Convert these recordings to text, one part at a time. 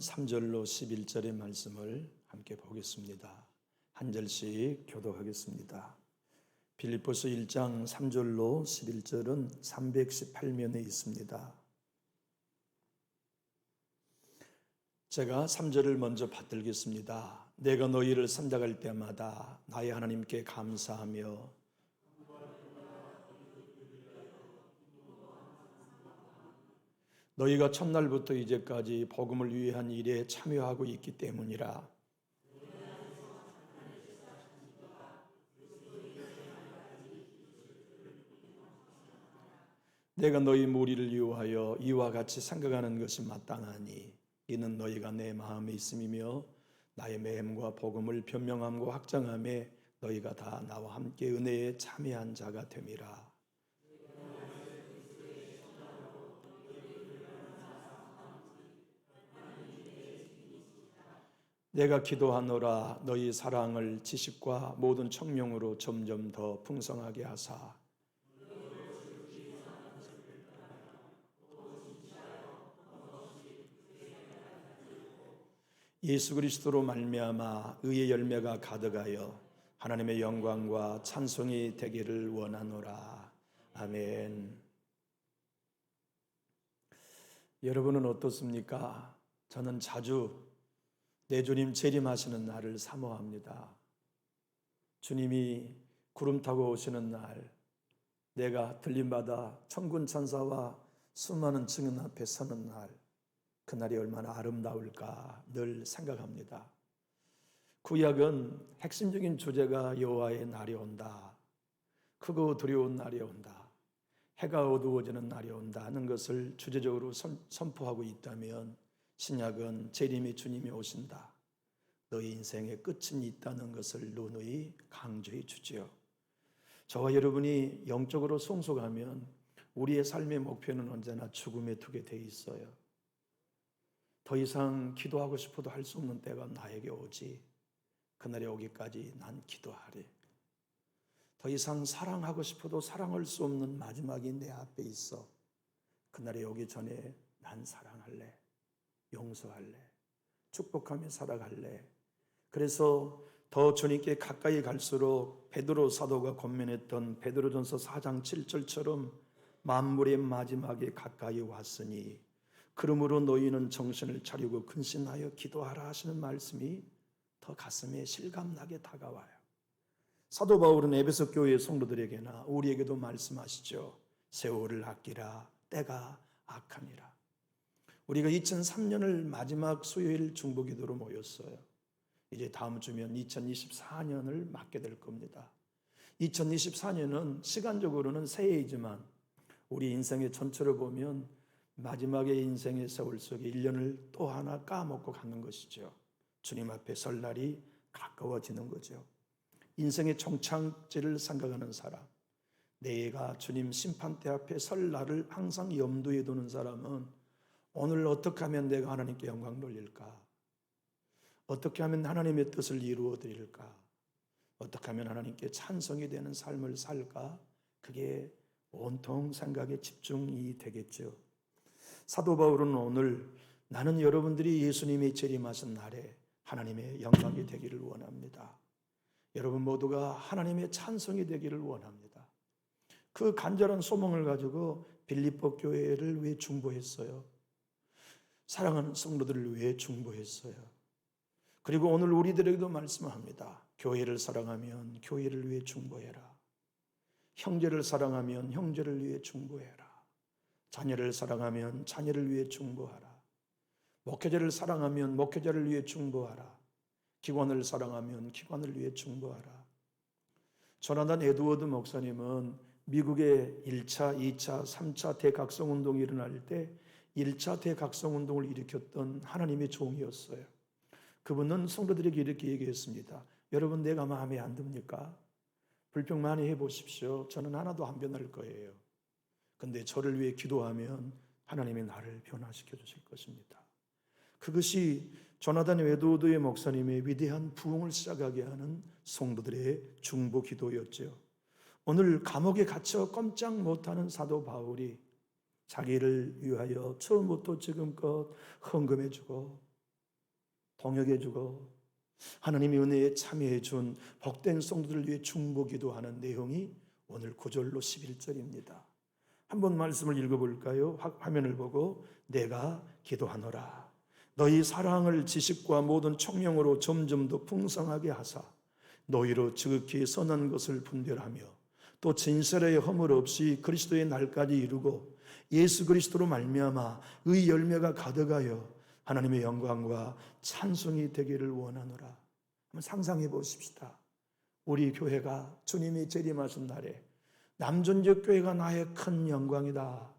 3절로 11절의 말씀을 함께 보겠습니다. 한 절씩 교독하겠습니다. 빌립보서 1장 3절로 11절은 318면에 있습니다. 제가 3절을 먼저 받들겠습니다. 내가 너희를 선택할 때마다 나의 하나님께 감사하며 너희가 첫날부터 이제까지 복음을 위한 일에 참여하고 있기 때문이라. 내가 너희 무리를 위하여 이와 같이 생각하는 것이 마땅하니 이는 너희가 내 마음에 있음이며 나의 맹과 복음을 변명함과 확장함에 너희가 다 나와 함께 은혜에 참여한 자가 됨이라. 내가 기도하노라. 너희 사랑을 지식과 모든 청명으로 점점 더 풍성하게 하사 예수 그리스도로 말미암아 의의 열매가 가득하여 하나님의 영광과 찬송이 되기를 원하노라. 아멘. 여러분은 어떻습니까? 저는 자주 내 주님 재림하시는 날을 사모합니다. 주님이 구름 타고 오시는 날, 내가 들림받아 천군 천사와 수많은 증인 앞에 서는 날, 그날이 얼마나 아름다울까 늘 생각합니다. 구약은 핵심적인 주제가 여호와의 날이 온다, 크고 두려운 날이 온다, 해가 어두워지는 날이 온다 하는 것을 주제적으로 선포하고 있다면, 신약은 재림의 주님이 오신다, 너희 인생의 끝은 있다는 것을 누누이 강조해 주지요. 저와 여러분이 영적으로 성숙하면 우리의 삶의 목표는 언제나 죽음에 두게 돼 있어요. 더 이상 기도하고 싶어도 할 수 없는 때가 나에게 오지, 그날이 오기까지 난 기도하리. 더 이상 사랑하고 싶어도 사랑할 수 없는 마지막이 내 앞에 있어, 그날이 오기 전에 난 사랑할래, 용서할래, 축복하며 살아갈래. 그래서 더 주님께 가까이 갈수록 베드로 사도가 권면했던 베드로전서 4장 7절처럼 만물의 마지막에 가까이 왔으니 그러므로 너희는 정신을 차리고 근신하여 기도하라 하시는 말씀이 더 가슴에 실감나게 다가와요. 사도 바울은 에베소 교회의 성도들에게나 우리에게도 말씀하시죠. 세월을 아끼라, 때가 악하니라. 우리가 2003년을 마지막 수요일 중보기도로 모였어요. 이제 다음 주면 2024년을 맞게 될 겁니다. 2024년은 시간적으로는 새해이지만 우리 인생의 전체를 보면 마지막의 인생의 세월 속에 1년을 또 하나 까먹고 가는 것이죠. 주님 앞에 설 날이 가까워지는 거죠. 인생의 종착지를 생각하는 사람, 내가 주님 심판대 앞에 설 날을 항상 염두에 두는 사람은 오늘 어떻게 하면 내가 하나님께 영광 돌릴까? 어떻게 하면 하나님의 뜻을 이루어 드릴까? 어떻게 하면 하나님께 찬송이 되는 삶을 살까? 그게 온통 생각에 집중이 되겠죠. 사도 바울은 오늘 나는 여러분들이 예수님이 재림하신 날에 하나님의 영광이 되기를 원합니다. 여러분 모두가 하나님의 찬송이 되기를 원합니다. 그 간절한 소망을 가지고 빌립보 교회를 위해 중보했어요. 사랑하는 성도들을 위해 중보했어요. 그리고 오늘 우리들에게도 말씀합니다. 교회를 사랑하면 교회를 위해 중보해라. 형제를 사랑하면 형제를 위해 중보해라. 자녀를 사랑하면 자녀를 위해 중보하라. 목회자를 사랑하면 목회자를 위해 중보하라. 기관을 사랑하면 기관을 위해 중보하라. 조나단 에드워드 목사님은 미국의 1차, 2차, 3차 대각성운동이 일어날 때 1차 대각성운동을 일으켰던 하나님의 종이었어요. 그분은 성도들에게 이렇게 얘기했습니다. 여러분, 내가 마음에 안 듭니까? 불평 많이 해보십시오. 저는 하나도 안 변할 거예요. 근데 저를 위해 기도하면 하나님이 나를 변화시켜 주실 것입니다. 그것이 조나단 에드워드의 목사님의 위대한 부흥을 시작하게 하는 성도들의 중보 기도였죠. 오늘 감옥에 갇혀 꼼짝 못하는 사도 바울이 자기를 위하여 처음부터 지금껏 헌금해주고 동역해주고 하나님의 은혜에 참여해준 복된 성도들 위해 중보기도하는 내용이 오늘 9절로 11절입니다. 한번 말씀을 읽어볼까요? 화면을 보고 내가 기도하노라. 너희 사랑을 지식과 모든 총명으로 점점 더 풍성하게 하사 너희로 지극히 선한 것을 분별하며 또 진실의 허물 없이 그리스도의 날까지 이루고 예수 그리스도로 말미암아 의 열매가 가득하여 하나님의 영광과 찬송이 되기를 원하노라. 한번 상상해 보십시다. 우리 교회가 주님이 재림하신 날에 남존역교회가 나의 큰 영광이다,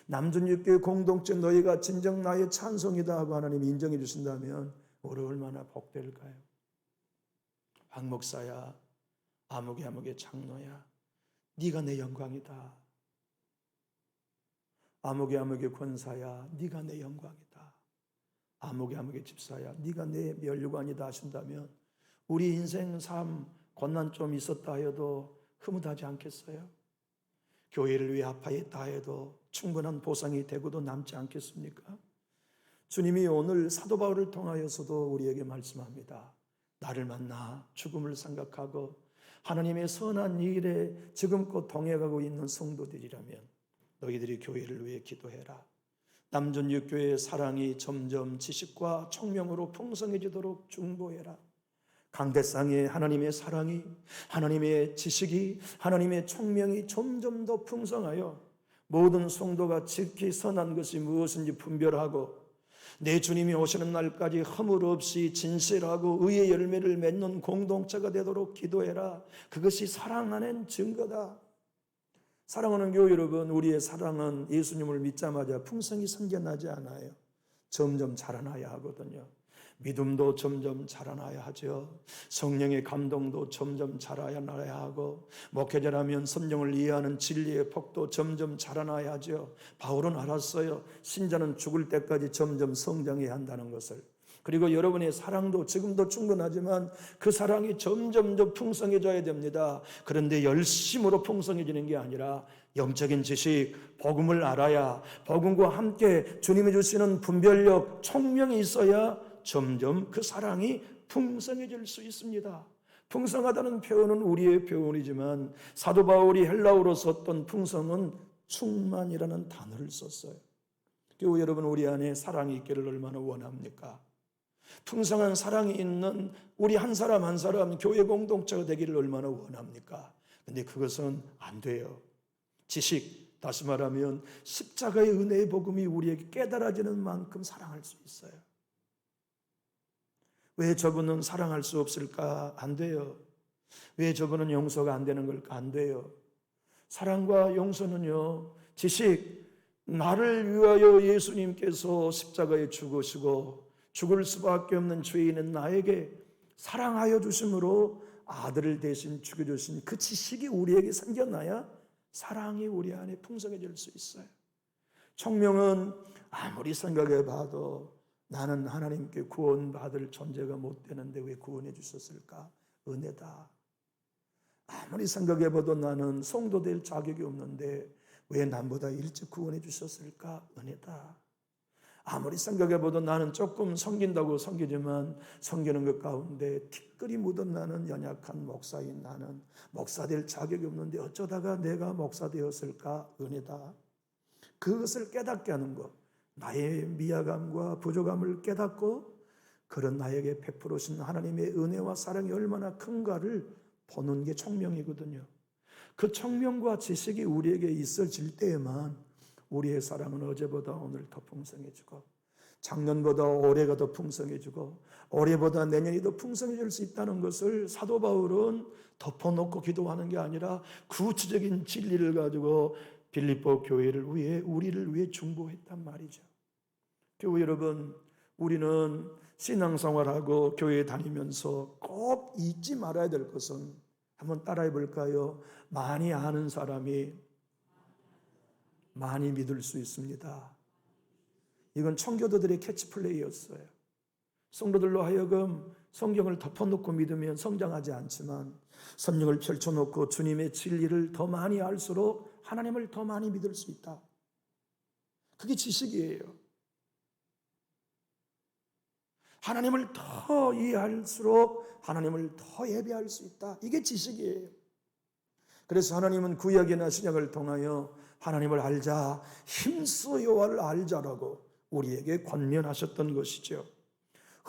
남존역교회 공동체 너희가 진정 나의 찬송이다 하고 하나님이 인정해 주신다면 우리 얼마나 복될까요? 황 목사야, 아무개 장로야, 네가 내 영광이다. 아무개 권사야, 네가 내 영광이다. 아무개 집사야, 네가 내 멸류관이다 하신다면 우리 인생 삶 고난 좀 있었다 해도 흐뭇하지 않겠어요? 교회를 위해 아파했다 해도 충분한 보상이 되고도 남지 않겠습니까? 주님이 오늘 사도 바울을 통하여서도 우리에게 말씀합니다. 나를 만나 죽음을 생각하고 하나님의 선한 일에 지금껏 동행하고 있는 성도들이라면 너희들이 교회를 위해 기도해라. 남존육교회의 사랑이 점점 지식과 총명으로 풍성해지도록 중보해라. 강대상에 하나님의 사랑이, 하나님의 지식이, 하나님의 총명이 점점 더 풍성하여 모든 성도가 지극히 선한 것이 무엇인지 분별하고 내 주님이 오시는 날까지 허물 없이 진실하고 의의 열매를 맺는 공동체가 되도록 기도해라. 그것이 사랑 안엔 증거다. 사랑하는 교회 여러분, 우리의 사랑은 예수님을 믿자마자 풍성히 생겨나지 않아요. 점점 자라나야 하거든요. 믿음도 점점 자라나야 하죠. 성령의 감동도 점점 자라나야 하고 목회자라면 성령을 이해하는 진리의 폭도 점점 자라나야 하죠. 바울은 알았어요. 신자는 죽을 때까지 점점 성장해야 한다는 것을. 그리고 여러분의 사랑도 지금도 충분하지만 그 사랑이 점점 더 풍성해져야 됩니다. 그런데 열심으로 풍성해지는 게 아니라 영적인 지식, 복음을 알아야, 복음과 함께 주님이 주시는 분별력, 총명이 있어야 점점 그 사랑이 풍성해질 수 있습니다. 풍성하다는 표현은 우리의 표현이지만 사도 바울이 헬라어로 썼던 풍성은 충만이라는 단어를 썼어요. 교회 여러분, 우리 안에 사랑이 있기를 얼마나 원합니까? 풍성한 사랑이 있는 우리 한 사람 한 사람 교회 공동체가 되기를 얼마나 원합니까? 근데 그것은 안 돼요. 지식, 다시 말하면 십자가의 은혜의 복음이 우리에게 깨달아지는 만큼 사랑할 수 있어요. 왜 저분은 사랑할 수 없을까? 안 돼요. 왜 저분은 용서가 안 되는 걸까? 안 돼요. 사랑과 용서는요, 지식, 나를 위하여 예수님께서 십자가에 죽으시고 죽을 수밖에 없는 죄인은 나에게 사랑하여 주심으로 아들을 대신 죽여주신 그 지식이 우리에게 생겨나야 사랑이 우리 안에 풍성해질 수 있어요. 총명은 아무리 생각해 봐도 나는 하나님께 구원받을 존재가 못 되는데 왜 구원해 주셨을까? 은혜다. 아무리 생각해 봐도 나는 성도 될 자격이 없는데 왜 남보다 일찍 구원해 주셨을까? 은혜다. 아무리 생각해 봐도 나는 조금 섬긴다고 섬기지만 섬기는 것 가운데 티끌이 묻은 나는 연약한 목사인 나는 목사 될 자격이 없는데 어쩌다가 내가 목사 되었을까? 은혜다. 그것을 깨닫게 하는 것, 나의 미약함과 부족함을 깨닫고 그런 나에게 베풀으신 하나님의 은혜와 사랑이 얼마나 큰가를 보는 게 총명이거든요. 그 총명과 지식이 우리에게 있어질 때에만 우리의 사랑은 어제보다 오늘 더 풍성해지고 작년보다 올해가 더 풍성해지고 올해보다 내년이 더 풍성해질 수 있다는 것을 사도 바울은 덮어놓고 기도하는 게 아니라 구체적인 진리를 가지고 빌립보 교회를 위해 우리를 위해 중보했단 말이죠. 교회 여러분, 우리는 신앙생활하고 교회에 다니면서 꼭 잊지 말아야 될 것은 한번 따라해 볼까요? 많이 아는 사람이 많이 믿을 수 있습니다. 이건 청교도들의 캐치플레이였어요. 성도들로 하여금 성경을 덮어놓고 믿으면 성장하지 않지만 성경을 펼쳐놓고 주님의 진리를 더 많이 알수록 하나님을 더 많이 믿을 수 있다. 그게 지식이에요. 하나님을 더 이해할수록 하나님을 더 예배할 수 있다. 이게 지식이에요. 그래서 하나님은 구약이나 신약을 통하여 하나님을 알자, 힘써 여호와를 알자라고 우리에게 권면하셨던 것이죠.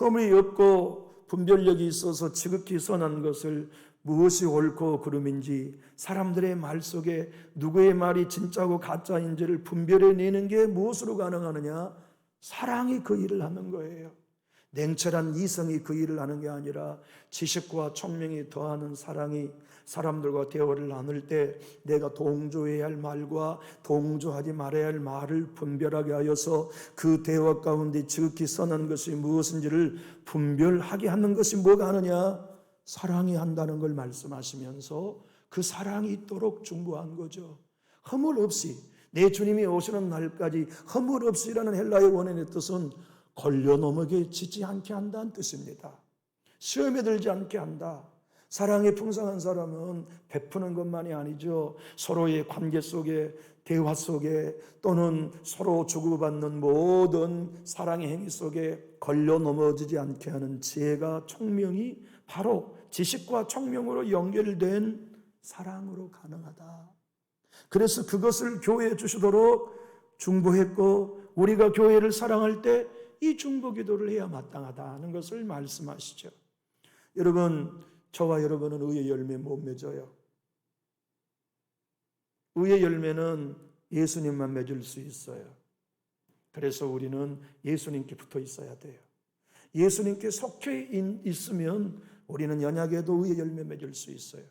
허물이 없고 분별력이 있어서 지극히 선한 것을 무엇이 옳고 그름인지 사람들의 말 속에 누구의 말이 진짜고 가짜인지를 분별해내는 게 무엇으로 가능하느냐? 사랑이 그 일을 하는 거예요. 냉철한 이성이 그 일을 하는 게 아니라 지식과 총명이 더하는 사랑이 사람들과 대화를 나눌 때 내가 동조해야 할 말과 동조하지 말아야 할 말을 분별하게 하여서 그 대화 가운데 지극히 선한 것이 무엇인지를 분별하게 하는 것이 뭐가 하느냐? 사랑이 한다는 걸 말씀하시면서 그 사랑이 있도록 중보한 거죠. 허물 없이 내 주님이 오시는 날까지 허물 없이라는 헬라의 원어의 뜻은 걸려 넘어지지 않게 한다는 뜻입니다. 시험에 들지 않게 한다. 사랑이 풍성한 사람은 베푸는 것만이 아니죠. 서로의 관계 속에, 대화 속에 또는 서로 주고받는 모든 사랑의 행위 속에 걸려 넘어지지 않게 하는 지혜가 총명이 바로 지식과 총명으로 연결된 사랑으로 가능하다. 그래서 그것을 교회에 주시도록 중보했고 우리가 교회를 사랑할 때 이 중보 기도를 해야 마땅하다는 것을 말씀하시죠. 여러분, 저와 여러분은 의의 열매 못 맺어요. 의의 열매는 예수님만 맺을 수 있어요. 그래서 우리는 예수님께 붙어 있어야 돼요. 예수님께 속해 있으면 우리는 연약에도 의의 열매 맺을 수 있어요.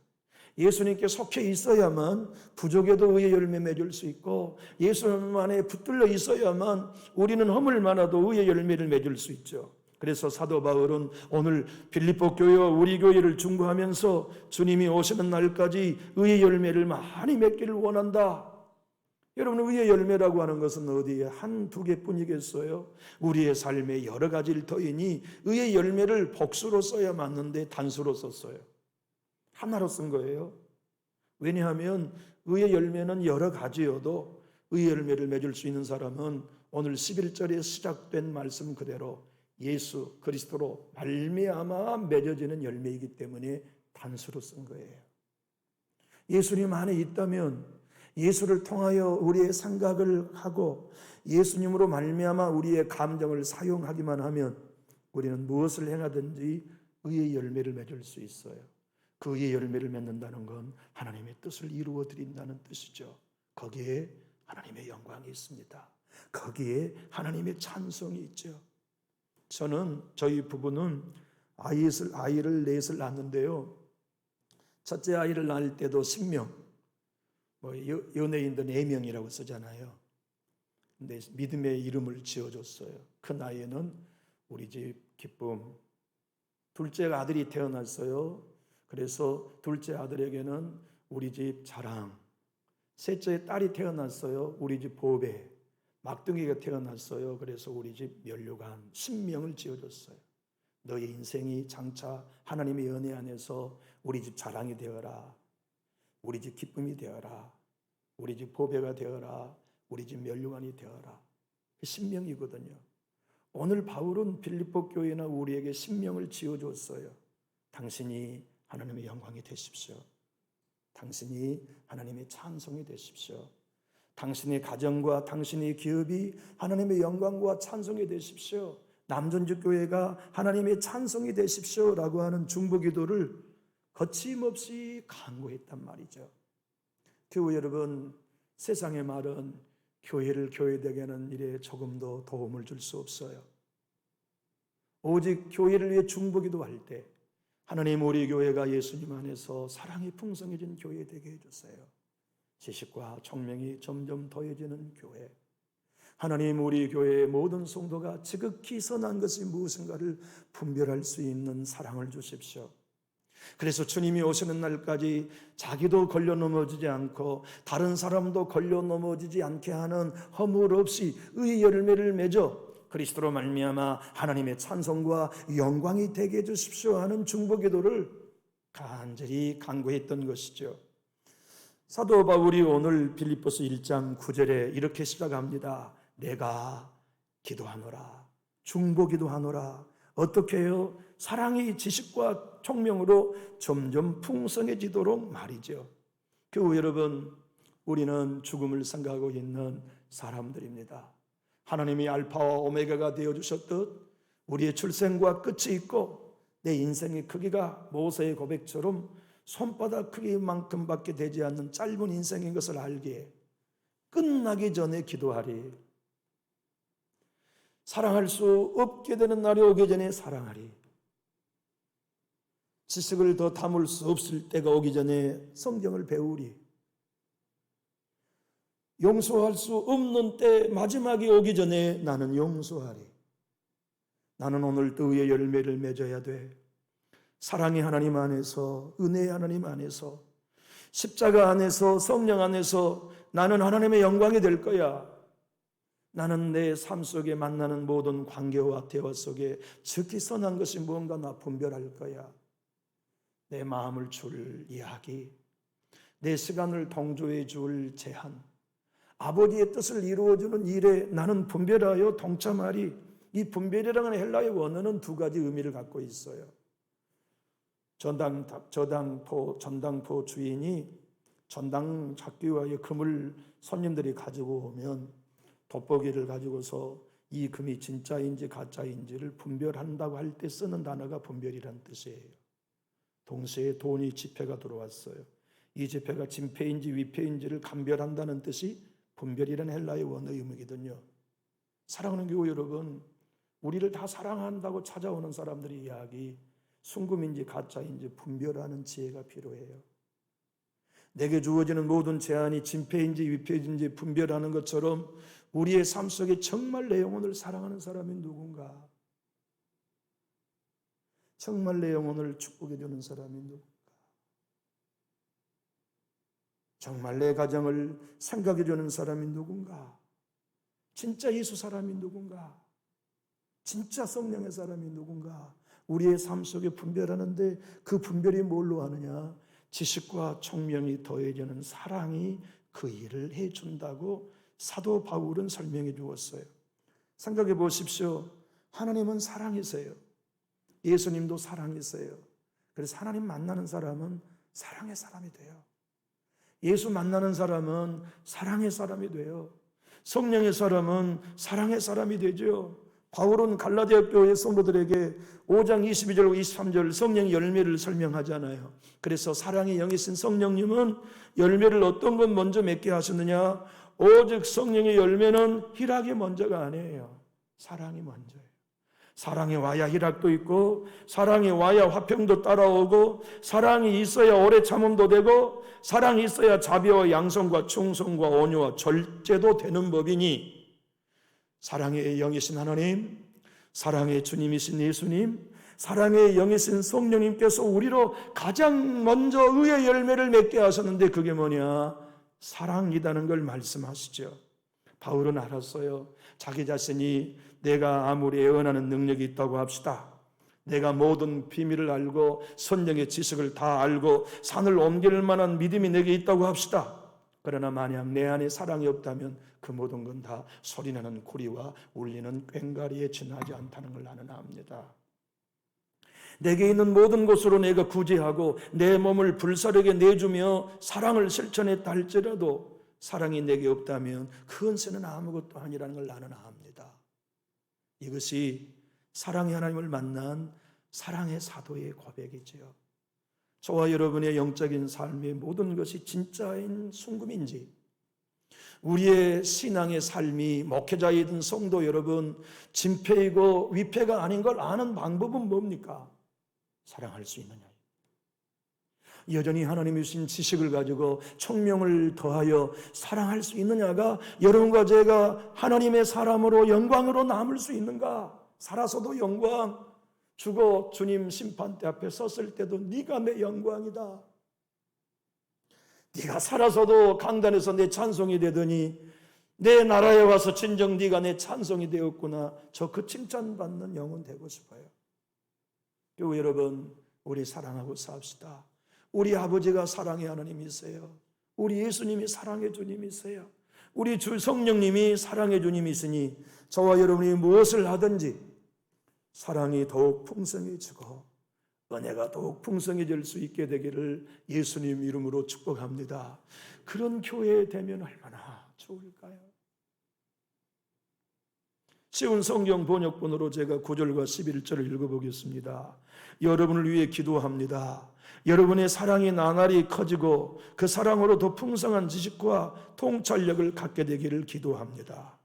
예수님께 속해 있어야만 부족에도 의의 열매 맺을 수 있고 예수님 안에 붙들려 있어야만 우리는 허물 많아도 의의 열매를 맺을 수 있죠. 그래서 사도 바울은 오늘 빌립보 교회와 우리 교회를 중보하면서 주님이 오시는 날까지 의의 열매를 많이 맺기를 원한다. 여러분, 의의 열매라고 하는 것은 어디에 한두 개뿐이겠어요? 우리의 삶에 여러 가지를 더하니 의의 열매를 복수로 써야 맞는데 단수로 썼어요. 하나로 쓴 거예요. 왜냐하면 의의 열매는 여러 가지여도 의의 열매를 맺을 수 있는 사람은 오늘 11절에 시작된 말씀 그대로 예수 그리스도로 말미암아 맺어지는 열매이기 때문에 단수로 쓴 거예요. 예수님 안에 있다면 예수를 통하여 우리의 생각을 하고 예수님으로 말미암아 우리의 감정을 사용하기만 하면 우리는 무엇을 행하든지 의의 열매를 맺을 수 있어요. 그 의의 열매를 맺는다는 건 하나님의 뜻을 이루어 드린다는 뜻이죠. 거기에 하나님의 영광이 있습니다. 거기에 하나님의 찬송이 있죠. 저희 부부는 아이를 넷을 낳았는데요. 첫째 아이를 낳을 때도 신명, 연예인들 4명이라고 쓰잖아요. 근데 믿음의 이름을 지어줬어요. 큰 아이는 우리 집 기쁨. 둘째 아들이 태어났어요. 그래서 둘째 아들에게는 우리 집 자랑. 셋째 딸이 태어났어요. 우리 집 보배. 막둥이가 태어났어요. 그래서 우리 집 면류관. 신명을 지어줬어요. 너의 인생이 장차 하나님의 은혜 안에서 우리 집 자랑이 되어라. 우리 집 기쁨이 되어라. 우리 집 보배가 되어라. 우리 집 면류관이 되어라. 신명이거든요. 오늘 바울은 빌립보 교회나 우리에게 신명을 지어줬어요. 당신이 하나님의 영광이 되십시오. 당신이 하나님의 찬송이 되십시오. 당신의 가정과 당신의 기업이 하나님의 영광과 찬송이 되십시오. 남전주 교회가 하나님의 찬송이 되십시오 라고 하는 중보 기도를 거침없이 간구했단 말이죠. 교회 여러분, 세상의 말은 교회를 교회되게 하는 일에 조금도 도움을 줄 수 없어요. 오직 교회를 위해 중보 기도할 때 하나님, 우리 교회가 예수님 안에서 사랑이 풍성해진 교회 되게 해주세요. 지식과 총명이 점점 더해지는 교회. 하나님, 우리 교회의 모든 성도가 지극히 선한 것이 무엇인가를 분별할 수 있는 사랑을 주십시오. 그래서 주님이 오시는 날까지 자기도 걸려 넘어지지 않고 다른 사람도 걸려 넘어지지 않게 하는 허물 없이 의의 열매를 맺어 그리스도로 말미암아 하나님의 찬송과 영광이 되게 해주십시오 하는 중보 기도를 간절히 간구했던 것이죠. 사도 바울이 오늘 빌립보서 1장 9절에 이렇게 시작합니다. 내가 기도하노라, 중보 기도하노라, 어떻게 해요? 사랑이 지식과 총명으로 점점 풍성해지도록 말이죠. 교우 여러분, 우리는 죽음을 생각하고 있는 사람들입니다. 하나님이 알파와 오메가가 되어주셨듯 우리의 출생과 끝이 있고 내 인생의 크기가 모세의 고백처럼 손바닥 크기만큼밖에 되지 않는 짧은 인생인 것을 알기에 끝나기 전에 기도하리. 사랑할 수 없게 되는 날이 오기 전에 사랑하리. 지식을 더 담을 수 없을 때가 오기 전에 성경을 배우리. 용서할 수 없는 때 마지막이 오기 전에 나는 용서하리. 나는 오늘도 의의 열매를 맺어야 돼. 사랑의 하나님 안에서, 은혜의 하나님 안에서, 십자가 안에서, 성령 안에서 나는 하나님의 영광이 될 거야. 나는 내 삶 속에 만나는 모든 관계와 대화 속에 즉히 선한 것이 무언가 나 분별할 거야. 내 마음을 줄 이야기, 내 시간을 동조해 줄 제한, 아버지의 뜻을 이루어주는 일에 나는 분별하여 동참하리. 이 분별이라는 헬라의 원어는 두 가지 의미를 갖고 있어요. 전당포 주인이 전당 잡기 위하여 금을 손님들이 가지고 오면 돋보기를 가지고서 이 금이 진짜인지 가짜인지를 분별한다고 할 때 쓰는 단어가 분별이란 뜻이에요. 동시에 돈이 지폐가 들어왔어요. 이 지폐가 진폐인지 위폐인지를 감별한다는 뜻이 분별이라는 헬라의 원어의 의미거든요. 사랑하는 교우 여러분, 우리를 다 사랑한다고 찾아오는 사람들의 이야기, 순금인지 가짜인지 분별하는 지혜가 필요해요. 내게 주어지는 모든 제안이 진폐인지 위폐인지 분별하는 것처럼 우리의 삶 속에 정말 내 영혼을 사랑하는 사람이 누군가, 정말 내 영혼을 축복해 주는 사람이 누군가, 정말 내 가정을 생각해 주는 사람이 누군가, 진짜 예수 사람이 누군가, 진짜 성령의 사람이 누군가, 우리의 삶 속에 분별하는데 그 분별이 뭘로 하느냐? 지식과 총명이 더해지는 사랑이 그 일을 해준다고 사도 바울은 설명해 주었어요. 생각해 보십시오. 하나님은 사랑이세요. 예수님도 사랑이세요. 그래서 하나님 만나는 사람은 사랑의 사람이 돼요. 예수 만나는 사람은 사랑의 사람이 돼요. 성령의 사람은 사랑의 사람이 되죠. 바울은 갈라디아 교회 성도들에게 5장 22절과 23절 성령의 열매를 설명하잖아요. 그래서 사랑의 영이신 성령님은 열매를 어떤 것 먼저 맺게 하셨느냐? 오직 성령의 열매는 희락이 먼저가 아니에요. 사랑이 먼저예요. 사랑이 와야 희락도 있고, 사랑이 와야 화평도 따라오고, 사랑이 있어야 오래 참음도 되고, 사랑이 있어야 자비와 양성과 충성과 온유와 절제도 되는 법이니, 사랑의 영이신 하나님, 사랑의 주님이신 예수님, 사랑의 영이신 성령님께서 우리로 가장 먼저 의의 열매를 맺게 하셨는데 그게 뭐냐? 사랑이라는 걸 말씀하시죠. 바울은 알았어요. 자기 자신이 내가 아무리 애언하는 능력이 있다고 합시다. 내가 모든 비밀을 알고 성령의 지식을 다 알고 산을 옮길 만한 믿음이 내게 있다고 합시다. 그러나 만약 내 안에 사랑이 없다면 그 모든 건 다 소리나는 구리와 울리는 꽹과리에 지나지 않다는 걸 나는 압니다. 내게 있는 모든 것으로 내가 구제하고 내 몸을 불사르게 내주며 사랑을 실천했다 할지라도 사랑이 내게 없다면 그 은혜는 아무것도 아니라는 걸 나는 압니다. 이것이 사랑의 하나님을 만난 사랑의 사도의 고백이지요. 저와 여러분의 영적인 삶의 모든 것이 진짜인 순금인지, 우리의 신앙의 삶이 목회자이든 성도 여러분 진폐이고 위폐가 아닌 걸 아는 방법은 뭡니까? 사랑할 수 있느냐? 여전히 하나님이 주신 지식을 가지고 총명을 더하여 사랑할 수 있느냐가 여러분과 제가 하나님의 사람으로 영광으로 남을 수 있는가? 살아서도 영광, 죽어 주님 심판대 앞에 섰을 때도 네가 내 영광이다. 네가 살아서도 강단에서 내 찬송이 되더니 내 나라에 와서 진정 네가 내 찬송이 되었구나. 저 그 칭찬받는 영혼 되고 싶어요. 교우 여러분, 우리 사랑하고 삽시다. 우리 아버지가 사랑의 하나님이세요. 우리 예수님이 사랑의 주님이세요. 우리 주 성령님이 사랑의 주님이시니 저와 여러분이 무엇을 하든지 사랑이 더욱 풍성해지고 은혜가 더욱 풍성해질 수 있게 되기를 예수님 이름으로 축복합니다. 그런 교회 되면 얼마나 좋을까요? 쉬운 성경 번역본으로 제가 9절과 11절을 읽어보겠습니다. 여러분을 위해 기도합니다. 여러분의 사랑이 나날이 커지고 그 사랑으로 더 풍성한 지식과 통찰력을 갖게 되기를 기도합니다.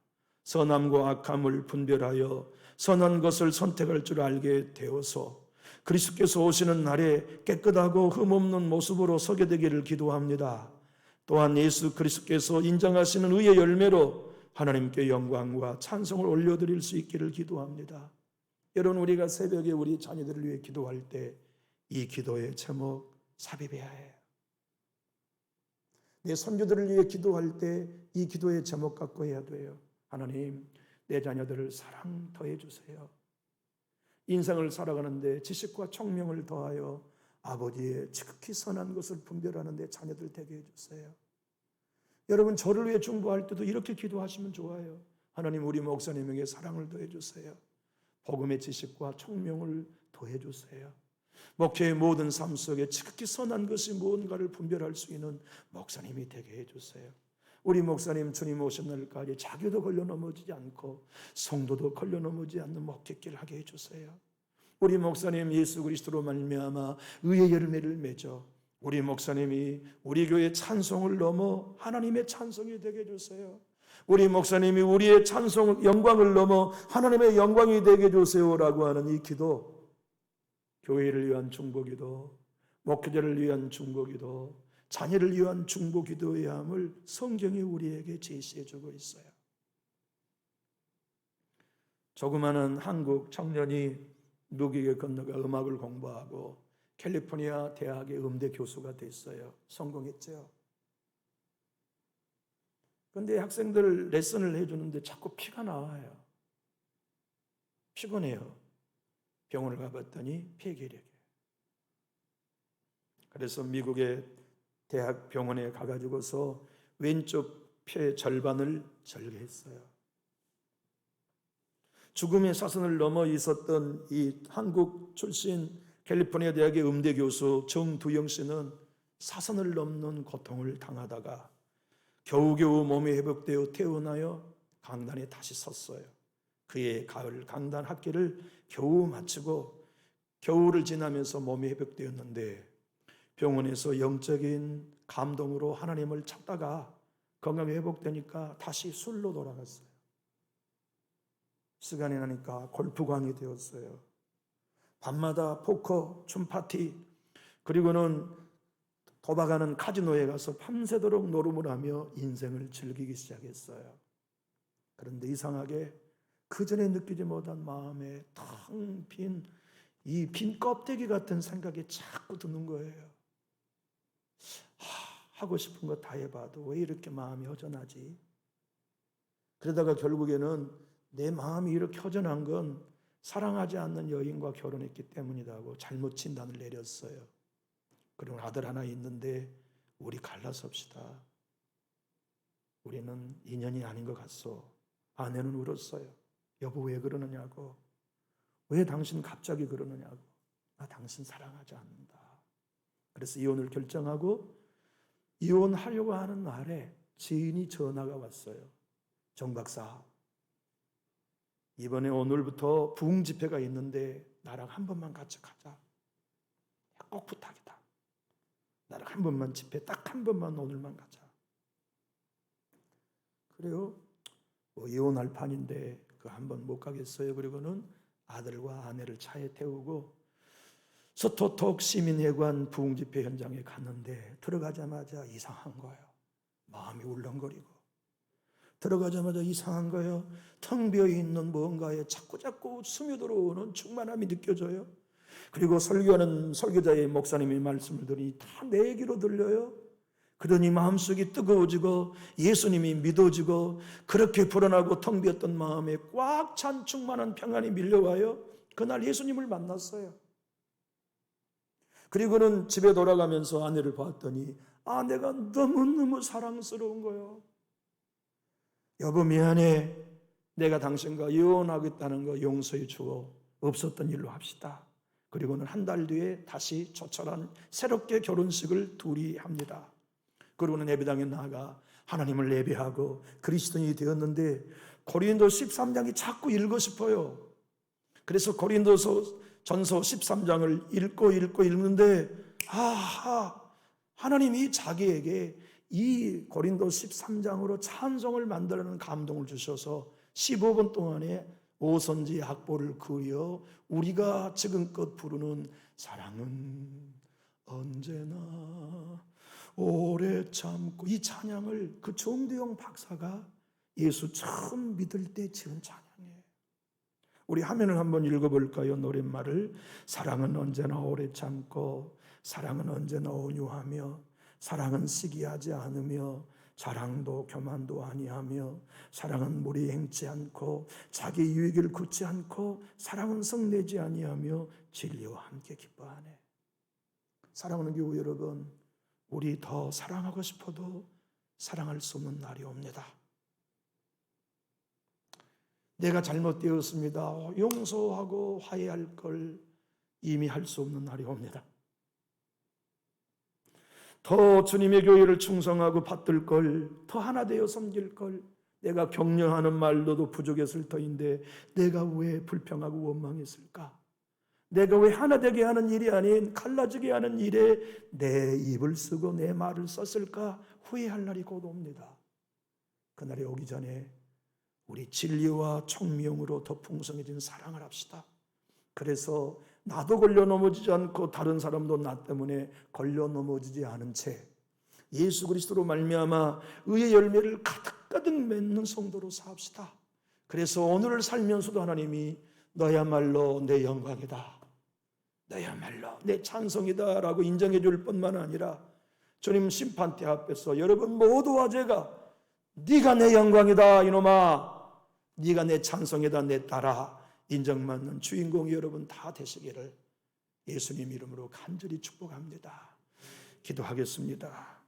선함과 악함을 분별하여 선한 것을 선택할 줄 알게 되어서 그리스도께서 오시는 날에 깨끗하고 흠없는 모습으로 서게 되기를 기도합니다. 또한 예수 그리스도께서 인정하시는 의의 열매로 하나님께 영광과 찬송을 올려드릴 수 있기를 기도합니다. 여러분, 우리가 새벽에 우리 자녀들을 위해 기도할 때 이 기도의 제목 삽입해야 해요. 내 손주들을 위해 기도할 때 이 기도의 제목 갖고 해야 돼요. 하나님, 내 자녀들을 사랑 더해 주세요. 인생을 살아가는데 지식과 총명을 더하여 아버지의 지극히 선한 것을 분별하는 데 자녀들 되게 해주세요. 여러분, 저를 위해 중보할 때도 이렇게 기도하시면 좋아요. 하나님, 우리 목사님에게 사랑을 더해 주세요. 복음의 지식과 총명을 더해 주세요. 목회의 모든 삶 속에 지극히 선한 것이 무언가를 분별할 수 있는 목사님이 되게 해주세요. 우리 목사님 주님 오신 날까지 자기도 걸려 넘어지지 않고 성도도 걸려 넘어지지 않는 목회길 하게 해주세요. 우리 목사님 예수 그리스도로 말미암아 의의 열매를 맺어 우리 목사님이 우리 교회 찬송을 넘어 하나님의 찬송이 되게 해주세요. 우리 목사님이 우리의 찬송 영광을 넘어 하나님의 영광이 되게 해주세요라고 하는 이 기도, 교회를 위한 중보기도, 목회자를 위한 중보기도, 자녀를 위한 중보기도의 함을 성경이 우리에게 제시해주고 있어요. 조그마한 한국 청년이 미국에 건너가 음악을 공부하고 캘리포니아 대학의 음대 교수가 됐어요. 성공했죠. 그런데 학생들 레슨을 해주는데 자꾸 피가 나와요. 피곤해요. 병원을 가봤더니 폐결핵이에요. 그래서 미국의 대학 병원에 가가지고서 왼쪽 폐 절반을 절개했어요. 죽음의 사선을 넘어 있었던 이 한국 출신 캘리포니아 대학의 음대 교수 정두영 씨는 사선을 넘는 고통을 당하다가 겨우겨우 몸이 회복되어 퇴원하여 강단에 다시 섰어요. 그의 가을 강단 학기를 겨우 마치고 겨울을 지나면서 몸이 회복되었는데 병원에서 영적인 감동으로 하나님을 찾다가 건강이 회복되니까 다시 술로 돌아갔어요. 시간이 나니까 골프광이 되었어요. 밤마다 포커, 춤파티, 그리고는 도박하는 카지노에 가서 밤새도록 노름을 하며 인생을 즐기기 시작했어요. 그런데 이상하게 그전에 느끼지 못한 마음에 텅 빈 이 빈 껍데기 같은 생각이 자꾸 드는 거예요. 하고 싶은 거 다 해봐도 왜 이렇게 마음이 허전하지? 그러다가 결국에는 내 마음이 이렇게 허전한 건 사랑하지 않는 여인과 결혼했기 때문이라고 잘못 진단을 내렸어요. 그리고 아들 하나 있는데 우리 갈라섭시다. 우리는 인연이 아닌 것 같소. 아내는 울었어요. 여보 왜 그러느냐고. 왜 당신 갑자기 그러느냐고. 나 당신 사랑하지 않는다. 그래서 이혼을 결정하고 이혼하려고 하는 날에 지인이 전화가 왔어요. 정 박사, 이번에 오늘부터 부흥 집회가 있는데 나랑 한 번만 같이 가자. 꼭 부탁이다. 나랑 한 번만 집회 딱 한 번만 오늘만 가자. 그래요. 뭐 이혼할 판인데 그 한 번 못 가겠어요. 그리고는 아들과 아내를 차에 태우고 서토톡 시민회관 부흥집회 현장에 갔는데 들어가자마자 이상한 거예요. 마음이 울렁거리고 들어가자마자 이상한 거예요. 텅 비어있는 뭔가에 자꾸자꾸 스며들어오는 충만함이 느껴져요. 그리고 설교하는 설교자의 목사님이 말씀을 들으니 다 내 얘기로 들려요. 그러니 마음속이 뜨거워지고 예수님이 믿어지고 그렇게 불안하고 텅 비었던 마음에 꽉 찬 충만한 평안이 밀려와요. 그날 예수님을 만났어요. 그리고는 집에 돌아가면서 아내를 봤더니 아내가 너무너무 사랑스러운 거예요. 여보 미안해. 내가 당신과 이혼하겠다는 거 용서해 주어 없었던 일로 합시다. 그리고는 한 달 뒤에 다시 조촐한 새롭게 결혼식을 둘이 합니다. 그리고는 예배당에 나가 하나님을 예배하고 그리스도인이 되었는데 고린도 13장이 자꾸 읽고 싶어요. 그래서 고린도서 전서 13장을 읽는데 하나님이 자기에게 이 고린도 13장으로 찬송을 만들라는 감동을 주셔서 15분 동안에 오선지 악보를 그려 우리가 지금껏 부르는 사랑은 언제나 오래 참고, 이 찬양을 그 정두영 박사가 예수 처음 믿을 때 지은 찬양이에요. 우리 화면을 한번 읽어볼까요? 노랫말을. 사랑은 언제나 오래 참고, 사랑은 언제나 온유하며, 사랑은 시기하지 않으며, 자랑도 교만도 아니하며, 사랑은 무리 행치 않고, 자기 유익을 굳지 않고, 사랑은 성내지 아니하며, 진리와 함께 기뻐하네. 사랑하는 교우 여러분, 우리 더 사랑하고 싶어도 사랑할 수 없는 날이 옵니다. 내가 잘못되었습니다. 용서하고 화해할 걸 이미 할 수 없는 날이 옵니다. 더 주님의 교회를 충성하고 받들 걸, 더 하나 되어 섬길 걸, 내가 격려하는 말로도 부족했을 터인데 내가 왜 불평하고 원망했을까? 내가 왜 하나 되게 하는 일이 아닌 갈라지게 하는 일에 내 입을 쓰고 내 말을 썼을까? 후회할 날이 곧 옵니다. 그날이 오기 전에 우리 진리와 총명으로 더 풍성해진 사랑을 합시다. 그래서 나도 걸려 넘어지지 않고 다른 사람도 나 때문에 걸려 넘어지지 않은 채 예수 그리스도로 말미암아 의의 열매를 가득가득 맺는 성도로 삽시다. 그래서 오늘을 살면서도 하나님이 너야말로 내 영광이다, 너야말로 내 찬송이다 라고 인정해 줄 뿐만 아니라 주님 심판대 앞에서 여러분 모두와 제가 네가 내 영광이다 이놈아, 네가 내 찬송이다 내 딸아 인정받는 주인공이 여러분 다 되시기를 예수님 이름으로 간절히 축복합니다. 기도하겠습니다.